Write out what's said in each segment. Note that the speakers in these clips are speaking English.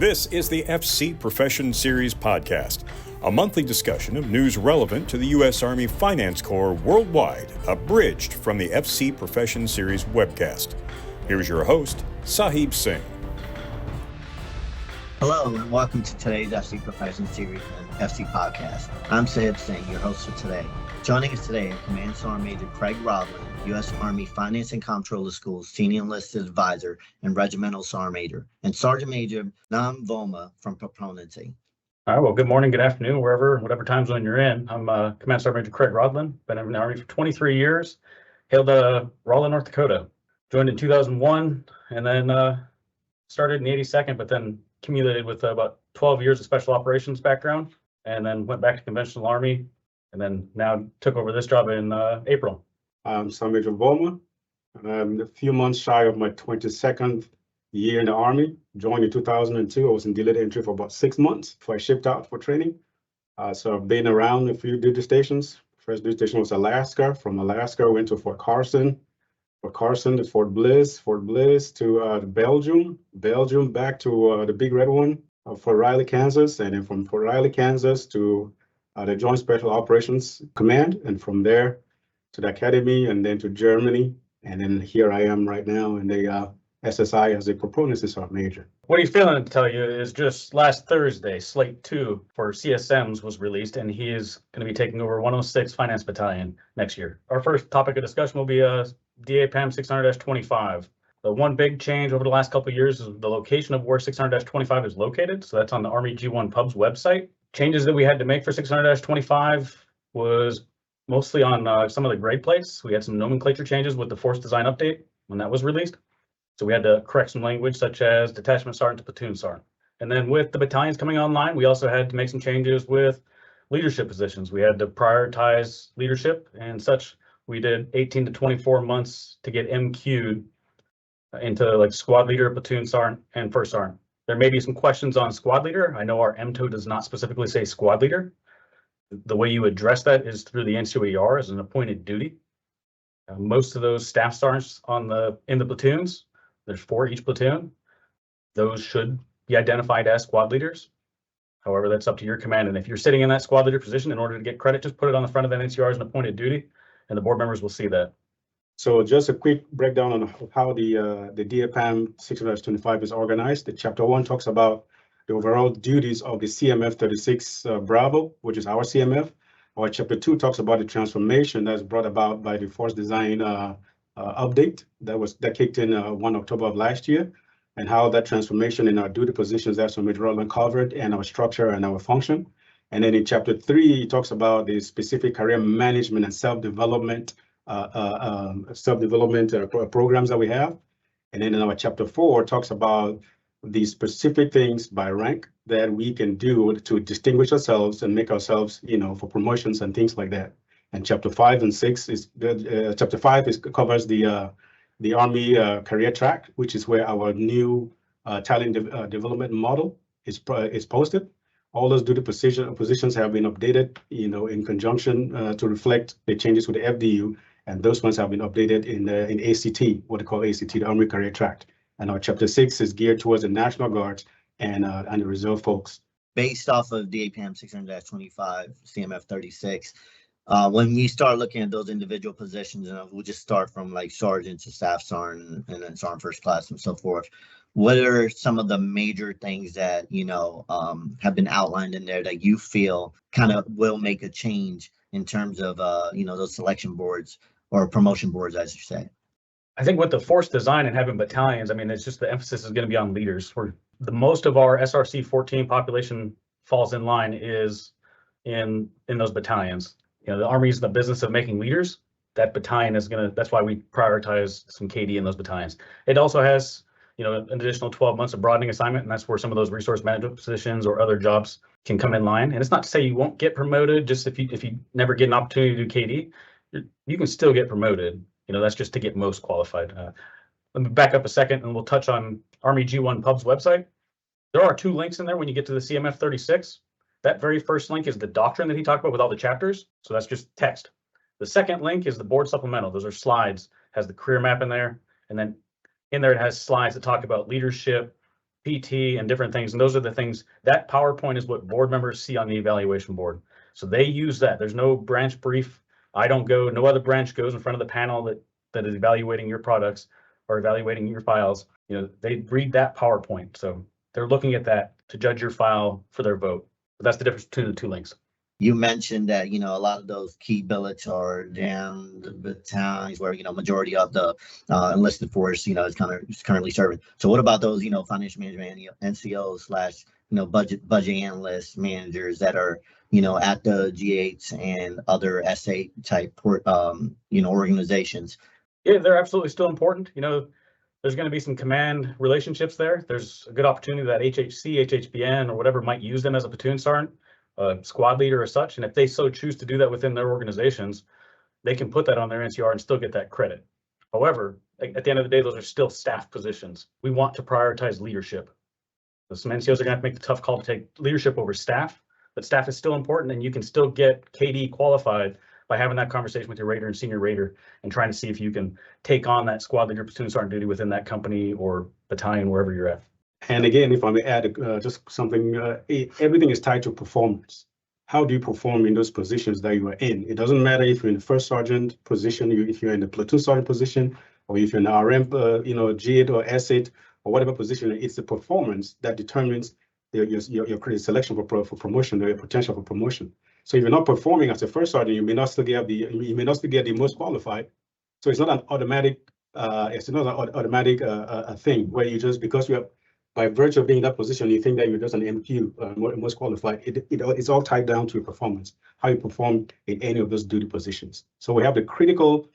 This is the FC Profession Series podcast, a monthly discussion of news relevant to the U.S. Army Finance Corps worldwide, abridged from the FC Profession Series webcast. Here's your host, Sahib Singh. Hello, and welcome to today's FC Profession Series and FC podcast. I'm Sahib Singh, your host for today. Joining us today are Command Sergeant Major Craig Rodland, U.S. Army Finance and Comptroller School Senior Enlisted Advisor and Regimental Sergeant Major, and Sergeant Major Ngam Voma from Proponency. All right, well, good morning, good afternoon, whatever time zone you're in. I'm Command Sergeant Major Craig Rodland, been in the Army for 23 years, hailed out of Rodland, North Dakota. Joined in 2001, and then started in the 82nd, but then accumulated with about 12 years of special operations background, and then went back to conventional Army, and then now took over this job in April. I'm Sergeant Major Voma, and I'm a few months shy of my 22nd year in the Army. Joined in 2002. I was in delayed entry for about 6 months before I shipped out for training. So I've been around a few duty stations. First duty station was Alaska. From Alaska, I went to Fort Carson to Fort Bliss to Belgium back to the big red one, Fort Riley, Kansas, and then from Fort Riley, Kansas to the Joint Special Operations Command, and from there to the Academy, and then to Germany, and then here I am right now in the SSI as a Proponency Sergeant Major. What he's failing to tell you is just last Thursday, Slate 2 for CSMs was released, and he is going to be taking over 106 Finance Battalion next year. Our first topic of discussion will be DAPAM 600-25. The one big change over the last couple of years is the location of where 600-25 is located. So that's on the Army G1 Pub's website. Changes that we had to make for 600-25 was mostly on some of the grade plates. We had some nomenclature changes with the force design update when that was released. So we had to correct some language such as detachment sergeant to platoon sergeant. And then with the battalions coming online, we also had to make some changes with leadership positions. We had to prioritize leadership and such. We did 18 to 24 months to get MQ'd into like squad leader, platoon sergeant, and first sergeant. There may be some questions on squad leader. I know our MTO does not specifically say squad leader. The way you address that is through the NCOER as an appointed duty. Most of those staff sergeants in the platoons, there's 4 each platoon. Those should be identified as squad leaders. However, that's up to your command. And if you're sitting in that squad leader position, in order to get credit, just put it on the front of that NCOER as an appointed duty, and the board members will see that. So just a quick breakdown on how the DAPAM 600-25 is organized. The Chapter 1 talks about the overall duties of the CMF 36 Bravo, which is our CMF. Our Chapter 2 talks about the transformation that's brought about by the force design update that kicked in 1 October of last year, and how that transformation in our duty positions that's what Major Rodland covered, and our structure and our function. And then in Chapter 3, it talks about the specific career management and self-development programs that we have. And then in our Chapter 4 talks about the specific things by rank that we can do to distinguish ourselves and make ourselves, for promotions and things like that. And Chapter 5 and 6 is Chapter 5 covers the Army career track, which is where our new talent development model is posted. All those duty positions have been updated, in conjunction to reflect the changes with the FDU, and those ones have been updated in ACT, what they call ACT, the Army Career Tract. And our Chapter 6 is geared towards the National Guards and the Reserve folks. Based off of DAPAM 600-25, CMF 36, when we start looking at those individual positions, and we'll just start from like sergeant to staff sergeant and then sergeant first class and so forth, what are some of the major things that, have been outlined in there that you feel kind of will make a change in terms of, those selection boards or promotion boards, as you say? I think with the force design and having battalions, it's just the emphasis is going to be on leaders. Where the most of our SRC 14 population falls in line is in those battalions. The Army is in the business of making leaders. That battalion is that's why we prioritize some KD in those battalions. It also has, an additional 12 months of broadening assignment, and that's where some of those resource management positions or other jobs can come in line. And it's not to say you won't get promoted just if you never get an opportunity to do KD, you can still get promoted. That's just to get most qualified. Let me back up a second and we'll touch on Army G1 Pub's website. There are 2 links in there when you get to the CMF 36. That very first link is the doctrine that he talked about with all the chapters. So that's just text. The second link is the board supplemental. Those are slides, has the career map in there. And then in there, it has slides that talk about leadership, PT and different things. And those are the things, that PowerPoint is what board members see on the evaluation board. So they use that. There's no branch brief. I don't go, no other branch goes in front of the panel that is evaluating your products or evaluating your files. You know, they read that PowerPoint. So they're looking at that to judge your file for their vote. But that's the difference between the two links. You mentioned that, you know, a lot of those key billets are down the battalions where, you know, majority of the enlisted force, you know, is currently serving. So what about those, you know, financial management NCOs / you know, budget analysts, managers that are, you know, at the G8s and other SA type, you know, organizations? Yeah, they're absolutely still important. You know, there's going to be some command relationships there. There's a good opportunity that HHC, HHBN, or whatever might use them as a platoon sergeant, squad leader or such. And if they so choose to do that within their organizations, they can put that on their NCR and still get that credit. However, at the end of the day, those are still staff positions. We want to prioritize leadership. So some NCOs are going to have to make the tough call to take leadership over staff, but staff is still important, and you can still get KD qualified by having that conversation with your rater and senior rater and trying to see if you can take on that squad leader platoon sergeant duty within that company or battalion, wherever you're at. And again, if I may add just something, everything is tied to performance. How do you perform in those positions that you are in? It doesn't matter if you're in the first sergeant position, if you're in the platoon sergeant position, or if you're in the RM, you know, G8 or S8 or whatever position. It's the performance that determines your selection for promotion, or your potential for promotion. So if you're not performing as a first sergeant, you may not still get the most qualified. So it's not an automatic. It's not an automatic thing where you just, because you have, by virtue of being in that position, you think that you're just an MQ, most qualified. It's all tied down to your performance, how you perform in any of those duty positions. So we have the critical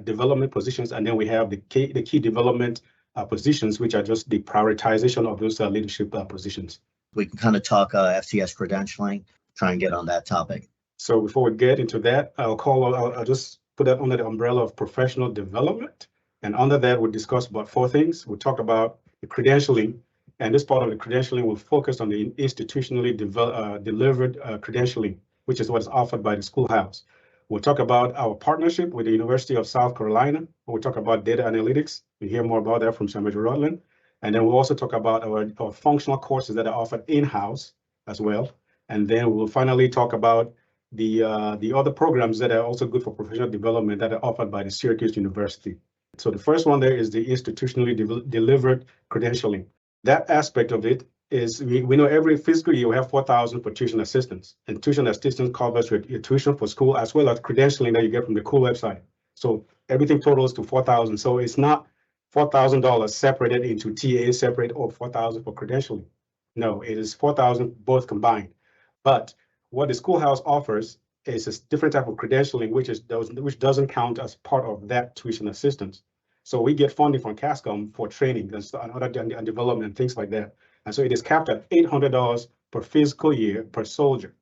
development positions, and then we have the key development positions, which are just the prioritization of those leadership positions. We can kind of talk FCS credentialing, try and get on that topic. So before we get into that, I'll just put that under the umbrella of professional development. And under that, we'll discuss about 4 things. We'll talk about the credentialing, and this part of the credentialing will focus on the institutionally delivered credentialing, which is what is offered by the schoolhouse. We'll talk about our partnership with the University of South Carolina. We'll talk about data analytics. You'll hear more about that from Sir Major Rodland. And then we'll also talk about our functional courses that are offered in-house as well. And then we'll finally talk about the other programs that are also good for professional development that are offered by the Syracuse University. So the first one there is the institutionally delivered credentialing. That aspect of it is, we know every fiscal year we have 4,000 for tuition assistants, and tuition assistance covers your tuition for school as well as credentialing that you get from the COOL website. So everything totals to 4,000. So it's not $4,000 separated into TA separate or 4,000 for credentialing. No, it is 4,000 both combined. But what the schoolhouse offers is a different type of credentialing, which doesn't count as part of that tuition assistance. So we get funding from CASCOM for training and other development, things like that. And so it is capped at $800 per fiscal year per soldier.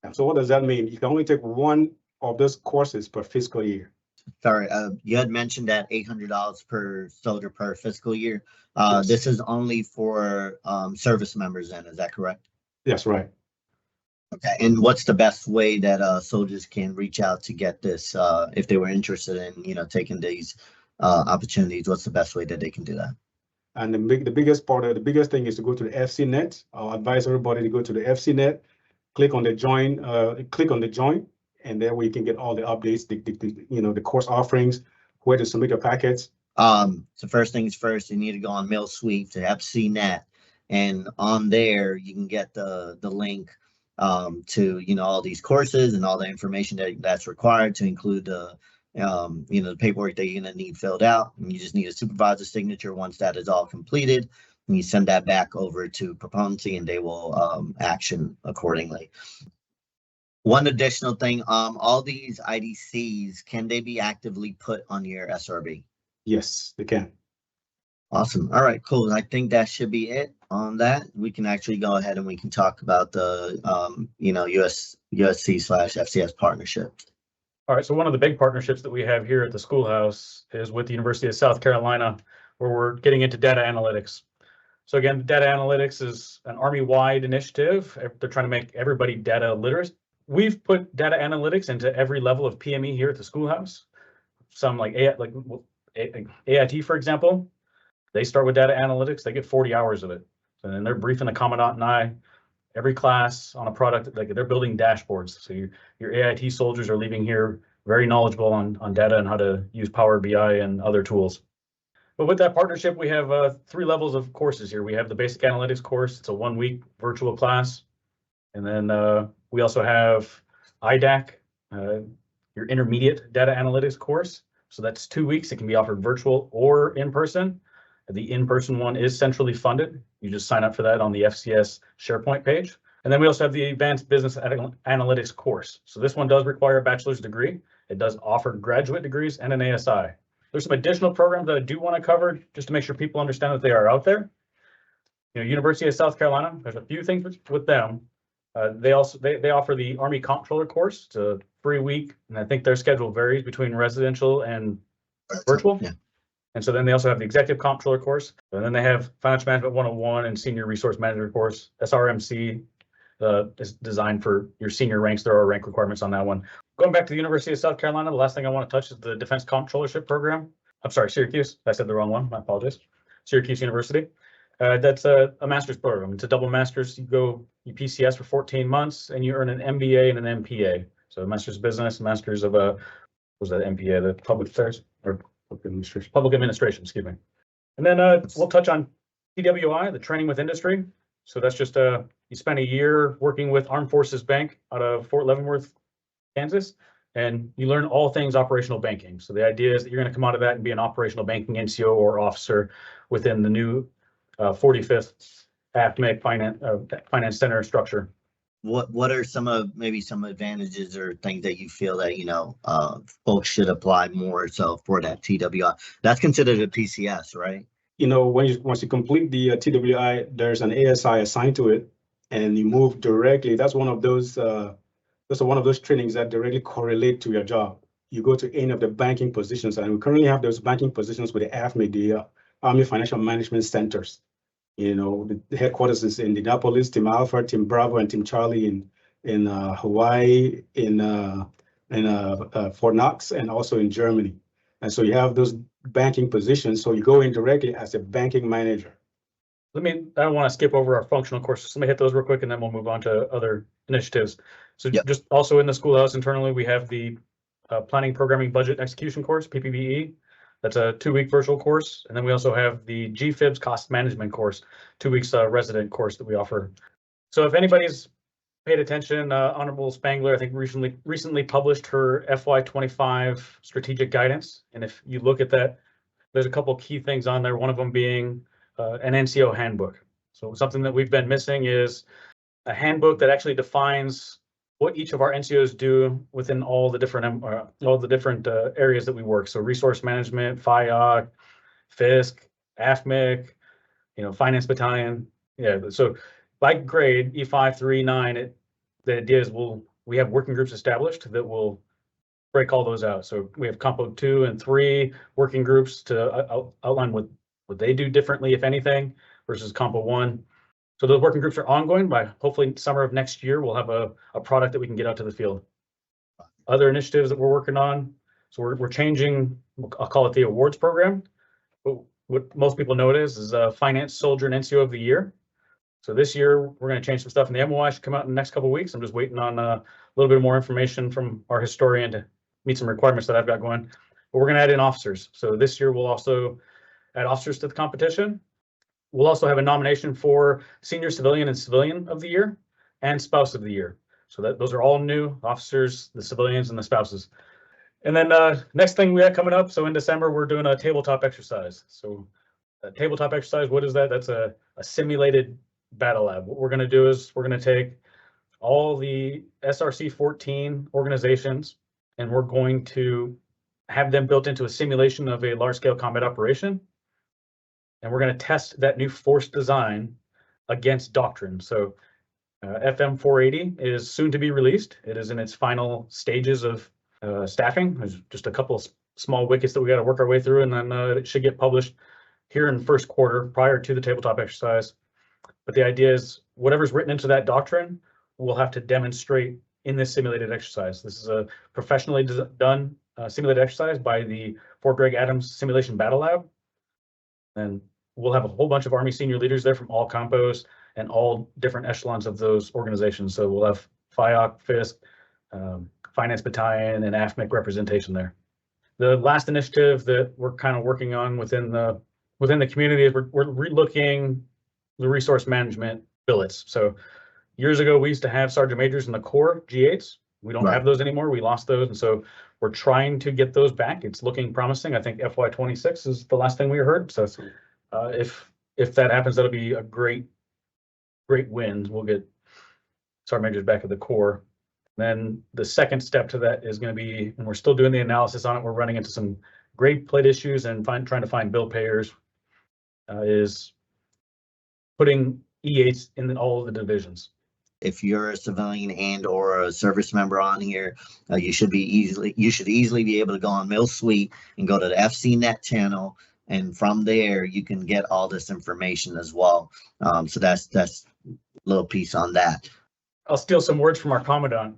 And so what does that mean? You can only take one of those courses per fiscal year. Sorry, you had mentioned that $800 per soldier per fiscal year. Yes. This is only for service members then, is that correct? Yes, right. Okay, and what's the best way that soldiers can reach out to get this if they were interested in, you know, taking these opportunities? What's the best way that they can do that? And the biggest thing is to go to the FCNet. I'll advise everybody to go to the FCNet, click on the join, and then we can get all the updates, the course offerings, where to submit your packets. So first things first, you need to go on Mill Sweep to FCNet, and on there you can get the link to, you know, all these courses and all the information that's required, to include the you know, the paperwork that you're going to need filled out. And you just need a supervisor's signature once that is all completed, and you send that back over to proponency and they will action accordingly. One additional thing, all these IDCs, can they be actively put on your SRB? Yes, they can. Awesome. All right, cool. I think that should be it on that. We can actually go ahead and we can talk about the you know, USC/FCS partnership. All right, so one of the big partnerships that we have here at the schoolhouse is with the University of South Carolina, where we're getting into data analytics. So again, data analytics is an Army-wide initiative. They're trying to make everybody data literate. We've put data analytics into every level of PME here at the schoolhouse. Some like AIT, for example. They start with data analytics. They get 40 hours of it. And then they're briefing the commandant and I every class on a product. Like they're building dashboards. So your AIT soldiers are leaving here very knowledgeable on data and how to use Power BI and other tools. But with that partnership, we have 3 levels of courses here. We have the basic analytics course. It's a 1-week virtual class. And then we also have IDAC, your intermediate data analytics course. So that's 2 weeks. It can be offered virtual or in person. The in-person one is centrally funded. You just sign up for that on the FCS SharePoint page. And then we also have the advanced business analytics course. So this one does require a bachelor's degree. It does offer graduate degrees and an ASI. There's some additional programs that I do want to cover just to make sure people understand that they are out there. University of South Carolina, there's a few things with them. They offer the Army Comptroller course. It's a free week, and I think their schedule varies between residential and virtual. Yeah. And so then they also have the Executive Comptroller course, and then they have Financial Management 101 and Senior Resource Manager course. SRMC is designed for your senior ranks. There are rank requirements on that one. Going back to the University of South Carolina, the last thing I want to touch is the Defense Comptrollership program. I'm sorry, Syracuse. I said the wrong one. My apologies. Syracuse University. That's a master's program. It's a double master's. You PCS for 14 months and you earn an MBA and an MPA. So a master's of business, master's of what was that MPA, the public affairs or public administration, excuse me. And then we'll touch on TWI, the training with industry. So that's just you spend a year working with Armed Forces Bank out of Fort Leavenworth, Kansas, and you learn all things operational banking. So the idea is that you're going to come out of that and be an operational banking NCO or officer within the new 45th AFMEC Finance Center structure. What are some advantages or things that you feel that folks should apply more so for that TWI? That's considered a PCS, right? Once you complete the TWI, there's an ASI assigned to it, and you move directly. That's one of those trainings that directly correlate to your job. You go to any of the banking positions, and we currently have those banking positions with the AFME, the Army Financial Management Centers. The headquarters is in Indianapolis, Team Alpha, Team Bravo, and Team Charlie in Hawaii, in Fort Knox, and also in Germany. And so you have those banking positions. So you go in directly as a banking manager. I don't want to skip over our functional courses. Let me hit those real quick, and then we'll move on to other initiatives. So yep. Just also in the schoolhouse internally, we have the Planning, Programming, Budget, Execution course, PPBE. That's a 2-week virtual course. And then we also have the GFIBS Cost Management course, 2 weeks resident course that we offer. So if anybody's paid attention, Honorable Spangler, I think recently published her FY25 strategic guidance. And if you look at that, there's a couple key things on there. One of them being an NCO handbook. So something that we've been missing is a handbook that actually defines what each of our NCOs do within all the different areas that we work. So resource management, FIOC, FISC, AFMEC, finance battalion. Yeah. So by grade E5 through E9, the idea is we have working groups established that will break all those out. So we have Compo 2 and 3 working groups to outline what they do differently, if anything, versus Compo 1. So those working groups are ongoing. By hopefully summer of next year, we'll have a product that we can get out to the field. Other initiatives that we're working on. So we're changing, I'll call it the awards program. But what most people know it is Finance Soldier and NCO of the Year. So this year, we're going to change some stuff, and the MOI should come out in the next couple of weeks. I'm just waiting on a little bit more information from our historian to meet some requirements that I've got going. But we're going to add in officers. So this year, we'll also add officers to the competition. We'll also have a nomination for Senior Civilian and Civilian of the Year and Spouse of the Year. So those are all new officers, the civilians and the spouses. And then next thing we have coming up, so in December, we're doing a tabletop exercise. So a tabletop exercise, what is that? That's a simulated battle lab. What we're going to do is we're going to take all the SRC 14 organizations, and we're going to have them built into a simulation of a large-scale combat operation. And we're going to test that new force design against doctrine. So FM 480 is soon to be released. It is in its final stages of staffing. There's just a couple of small wickets that we got to work our way through, and then it should get published here in the first quarter prior to the tabletop exercise. But the idea is whatever's written into that doctrine, we'll have to demonstrate in this simulated exercise. This is a professionally done simulated exercise by the Fort Gregg Adams Simulation Battle Lab. And we'll have a whole bunch of Army senior leaders there from all compos and all different echelons of those organizations. So we'll have FIOC, FISC, Finance Battalion, and AFMIC representation there. The last initiative that we're kind of working on within the community is we're relooking the resource management billets. So years ago, we used to have sergeant majors in the Corps G8s. We don't have those anymore. We lost those. And so we're trying to get those back. It's looking promising. I think FY26 is the last thing we heard. So if that happens, that'll be a great win. We'll get sergeant majors back at the Corps. Then the second step to that is going to be, and we're still doing the analysis on it, we're running into some grade plate issues and trying to find bill payers, is putting E8s in all of the divisions. If you're a civilian and or a service member on here, you should easily be able to go on Mill Suite and go to the FCNet channel, and from there you can get all this information as well. So that's a little piece on that. I'll steal some words from our commandant.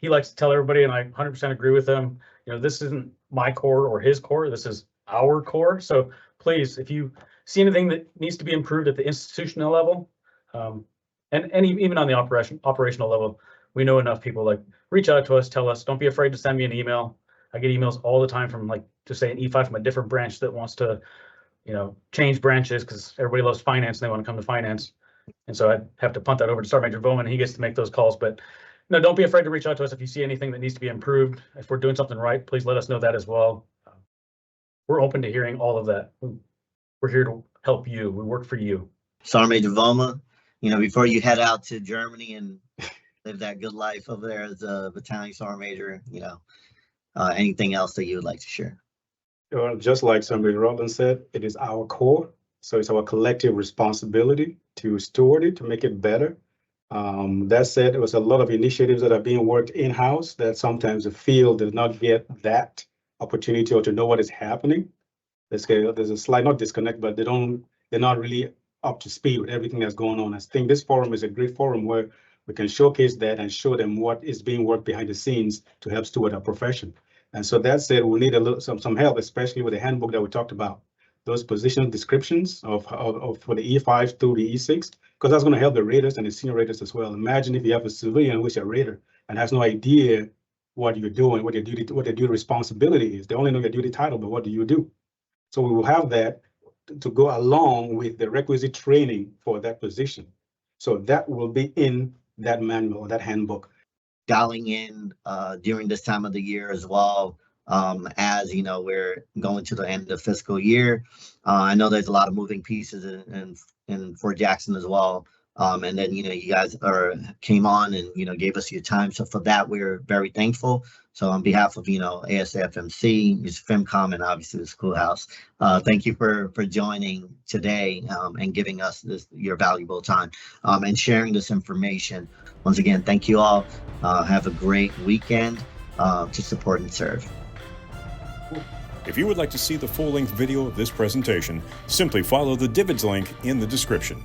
He likes to tell everybody, and I 100% agree with him, this isn't my Corps or his Corps, this is our Corps. So please, if you see anything that needs to be improved at the institutional level, and even on the operational level, we know enough people, like, reach out to us, tell us, don't be afraid to send me an email. I get emails all the time from, like, just say an E5 from a different branch that wants to, change branches because everybody loves finance and they want to come to finance. And so I have to punt that over to Sergeant Major Voma, and he gets to make those calls. But no, don't be afraid to reach out to us if you see anything that needs to be improved. If we're doing something right, please let us know that as well. We're open to hearing all of that. We're here to help you. We work for you. Sergeant Major Voma, before you head out to Germany and live that good life over there as a battalion sergeant major, anything else that you would like to share? Well, just like somebody Rodland said, it is our Corps. So it's our collective responsibility to steward it, to make it better. That said, there was a lot of initiatives that are being worked in-house that sometimes the field does not get that opportunity or to know what is happening. There's a slight, not disconnect, but they're not really up to speed with everything that's going on. I think this forum is a great forum where we can showcase that and show them what is being worked behind the scenes to help steward our profession. And so that said, we need some help, especially with the handbook that we talked about. Those positional descriptions for the E5 through the E6, because that's going to help the raters and the senior raters as well. Imagine if you have a civilian who's a rater and has no idea what you're doing, what their duty responsibility is. They only know your duty title, but what do you do? So we will have that to go along with the requisite training for that position. So that will be in that manual, that handbook. Dialing in during this time of the year as well. As we're going to the end of fiscal year. I know there's a lot of moving pieces in Fort Jackson as well. And then, you guys came on and, gave us your time. So for that, we're very thankful. So on behalf of, ASFMC, FEMCOM, and obviously the schoolhouse, thank you for joining today and giving us your valuable time and sharing this information. Once again, thank you all. Have a great weekend to support and serve. If you would like to see the full-length video of this presentation, simply follow the DVIDS link in the description.